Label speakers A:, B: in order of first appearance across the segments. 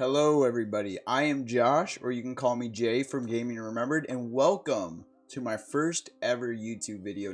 A: Hello everybody, I am Josh, or you can call me Jay from Gaming Remembered, and welcome to my first ever YouTube video.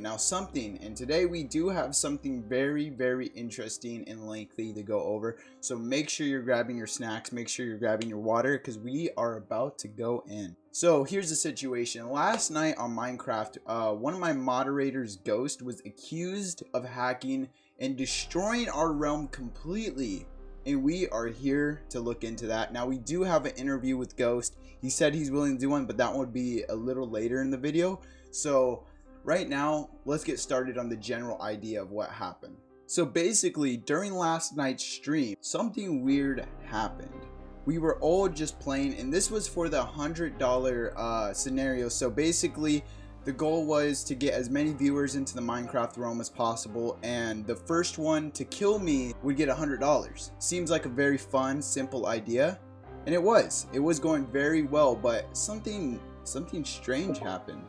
A: Today we do have something very interesting and lengthy to go over, so make sure you're grabbing your snacks, make sure you're grabbing your water, because we are about to go in. So here's the situation. Last night on Minecraft, one of my moderators, Ghost, was accused of hacking and destroying our realm completely. And we are here to look into that. Now, we do have an interview with Ghost. He said he's willing to do one, but that would be a little later in the video. So right now, let's get started on the general idea of what happened. So basically, during last night's stream, something weird happened. We were all just playing, and this was for the $100 scenario. So basically, the goal was to get as many viewers into the Minecraft realm as possible, and the first one to kill me would get $100. Seems like a very fun, simple idea, and it was going very well, but something strange happened.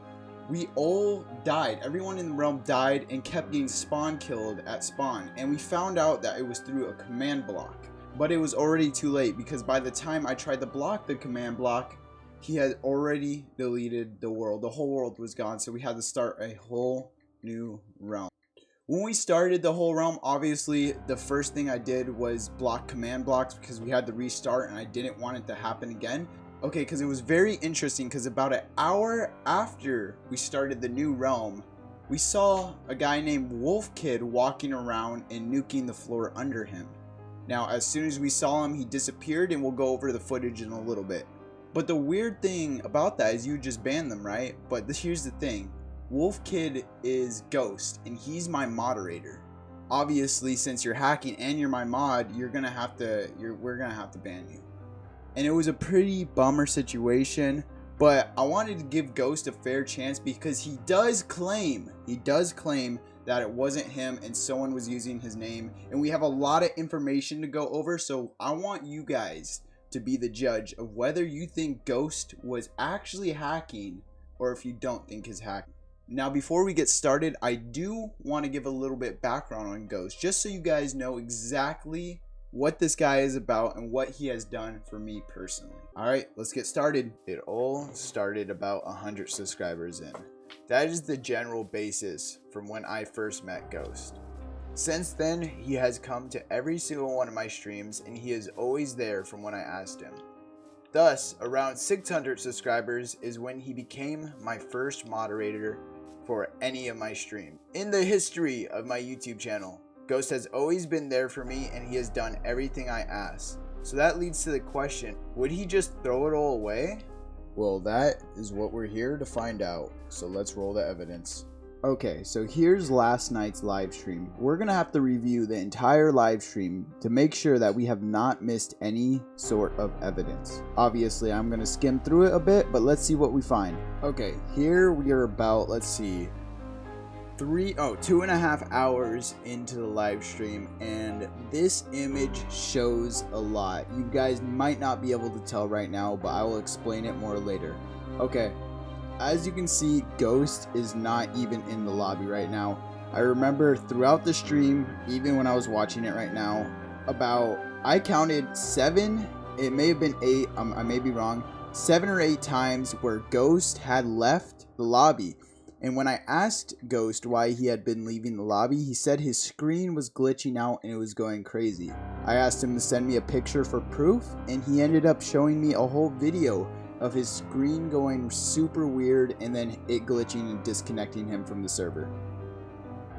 A: We all died. Everyone in the realm died and kept getting spawn killed at spawn, and we found out that it was through a command block. But it was already too late, because by the time I tried to block the command block, he had already deleted the world. The whole world was gone, so we had to start a whole new realm. When we started the whole realm, obviously the first thing I did was block command blocks, because we had to restart and I didn't want it to happen again. Okay, because it was very interesting, because about an hour after we started the new realm, we saw a guy named Wolf Kid walking around and nuking the floor under him. Now, as soon as we saw him, he disappeared, and we'll go over the footage in a little bit. But the weird thing about that is you just ban them, right? But here's the thing. Wolf Kid is Ghost, and he's my moderator. Obviously, since you're hacking and you're my mod, we're gonna have to ban you. And it was a pretty bummer situation, but I wanted to give Ghost a fair chance, because he does claim that it wasn't him and someone was using his name, and we have a lot of information to go over, so I want you guys to be the judge of whether you think Ghost was actually hacking or if you don't think he's hacking. Now, before we get started, I do want to give a little bit background on Ghost, just so you guys know exactly what this guy is about and what he has done for me personally. Alright, let's get started. It all started about 100 subscribers in. That is the general basis from when I first met Ghost. Since then, he has come to every single one of my streams, and he is always there from when I asked him. Thus, around 600 subscribers is when he became my first moderator for any of my streams. In the history of my YouTube channel, Ghost has always been there for me, and he has done everything I asked. So that leads to the question, would he just throw it all away? Well, that is what we're here to find out, so let's roll the evidence. Okay, so here's last night's live stream. We're gonna have to review the entire live stream to make sure that we have not missed any sort of evidence. Obviously, I'm gonna skim through it a bit, but let's see what we find. Okay, here we are about, let's see, 2.5 hours into the live stream, and this image shows a lot. You guys might not be able to tell right now, but I will explain it more later. Okay. As you can see, Ghost is not even in the lobby right now. I remember throughout the stream, even when I was watching it right now, I counted 7, it may have been 8, I may be wrong, 7 or 8 times where Ghost had left the lobby. And when I asked Ghost why he had been leaving the lobby, he said his screen was glitching out and it was going crazy. I asked him to send me a picture for proof, and he ended up showing me a whole video of his screen going super weird and then it glitching and disconnecting him from the server.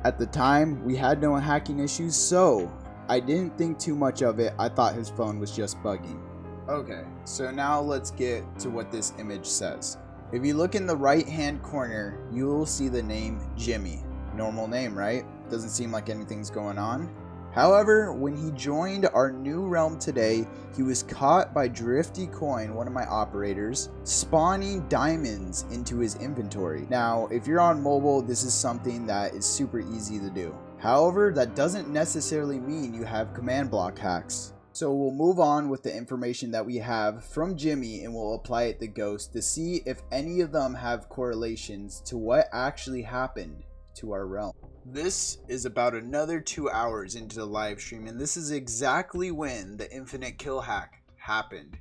A: At the time, we had no hacking issues, so I didn't think too much of it. I thought his phone was just bugging. Okay, so now let's get to what this image says. If you look in the right hand corner, you will see the name Jimmy. Normal name, right? Doesn't seem like anything's going on. However, when he joined our new realm today, he was caught by Drifty Coin, one of my operators, spawning diamonds into his inventory. Now, if you're on mobile, this is something that is super easy to do. However, that doesn't necessarily mean you have command block hacks. So we'll move on with the information that we have from Jimmy, and we'll apply it to Ghost to see if any of them have correlations to what actually happened to our realm. This is about another 2 hours into the live stream, and this is exactly when the infinite kill hack happened.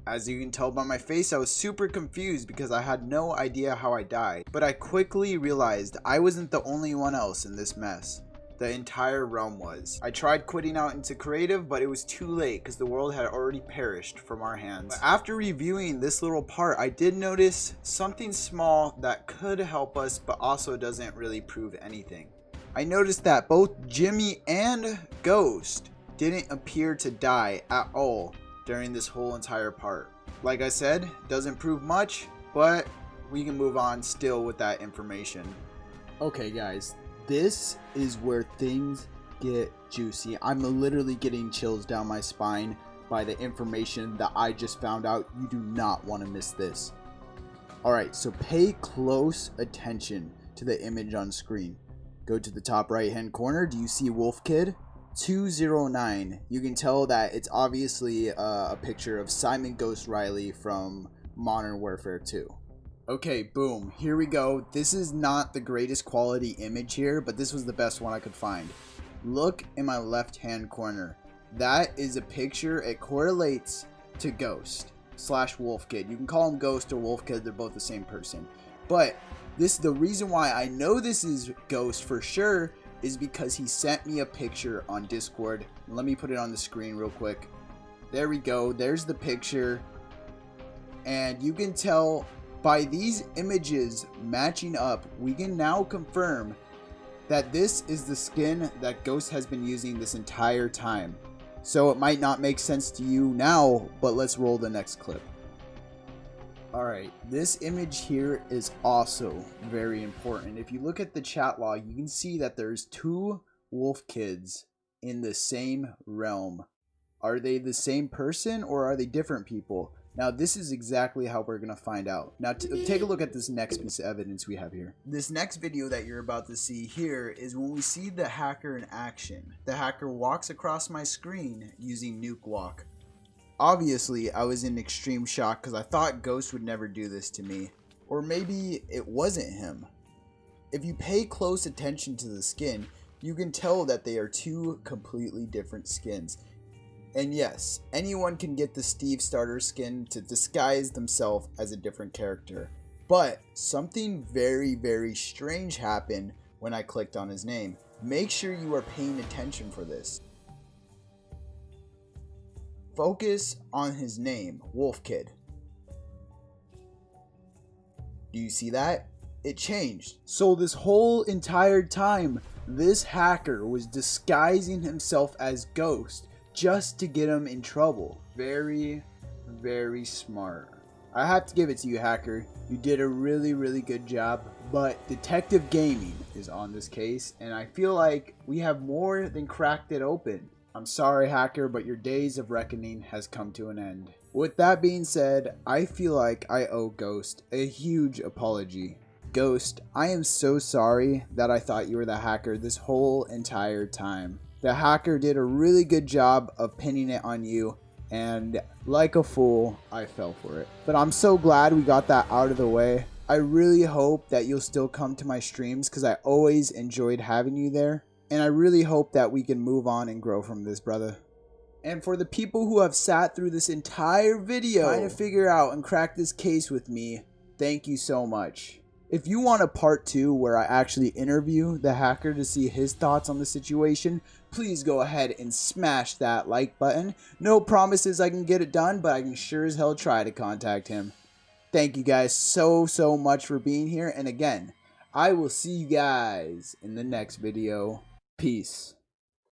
A: As you can tell by my face, I was super confused because I had no idea how I died. But I quickly realized I wasn't the only one else in this mess. The entire realm was. I tried quitting out into creative, but it was too late because the world had already perished from our hands. But after reviewing this little part, I did notice something small that could help us, but also doesn't really prove anything. I noticed that both Jimmy and Ghost didn't appear to die at all during this whole entire part. Like I said, doesn't prove much, but we can move on still with that information. Okay guys, this is where things get juicy. I'm literally getting chills down my spine by the information that I just found out. You do not want to miss this. Alright, so pay close attention to the image on screen. Go to the top right hand corner. Do you see Wolf Kid? 209. You can tell that it's obviously a picture of Simon Ghost Riley from Modern Warfare 2. Okay, boom, here we go. This is not the greatest quality image here, but this was the best one I could find. Look in my left hand corner. That is a picture. It correlates to Ghost / Wolf Kid. You can call him Ghost or Wolf Kid, they're both the same person. But the reason why I know this is Ghost for sure is because he sent me a picture on Discord. Let me put it on the screen real quick. There we go. There's the picture. And you can tell by these images matching up, we can now confirm that this is the skin that Ghost has been using this entire time. So it might not make sense to you now, but let's roll the next clip. Alright, this image here is also very important. If you look at the chat log, you can see that there's 2 Wolf Kids in the same realm. Are they the same person or are they different people? Now this is exactly how we're going to find out. Now take a look at this next piece of evidence we have here. This next video that you're about to see here is when we see the hacker in action. The hacker walks across my screen using Nuke Walk. Obviously, I was in extreme shock because I thought Ghost would never do this to me. Or maybe it wasn't him. If you pay close attention to the skin, you can tell that they are 2 completely different skins. And yes, anyone can get the Steve starter skin to disguise themselves as a different character. But something very, very strange happened when I clicked on his name. Make sure you are paying attention for this. Focus on his name, Wolf Kid. Do you see that? It changed. So this whole entire time, this hacker was disguising himself as Ghost just to get him in trouble. Very, very smart. I have to give it to you, hacker. You did a really, really good job. But Detective Gaming is on this case, and I feel like we have more than cracked it open. I'm sorry, hacker, but your days of reckoning has come to an end. With that being said, I feel like I owe Ghost a huge apology. Ghost, I am so sorry that I thought you were the hacker this whole entire time. The hacker did a really good job of pinning it on you, and like a fool, I fell for it. But I'm so glad we got that out of the way. I really hope that you'll still come to my streams because I always enjoyed having you there. And I really hope that we can move on and grow from this, brother. And for the people who have sat through this entire video trying to figure out and crack this case with me, thank you so much. If you want a part 2 where I actually interview the hacker to see his thoughts on the situation, please go ahead and smash that like button. No promises I can get it done, but I can sure as hell try to contact him. Thank you guys so much for being here. And again, I will see you guys in the next video. Peace.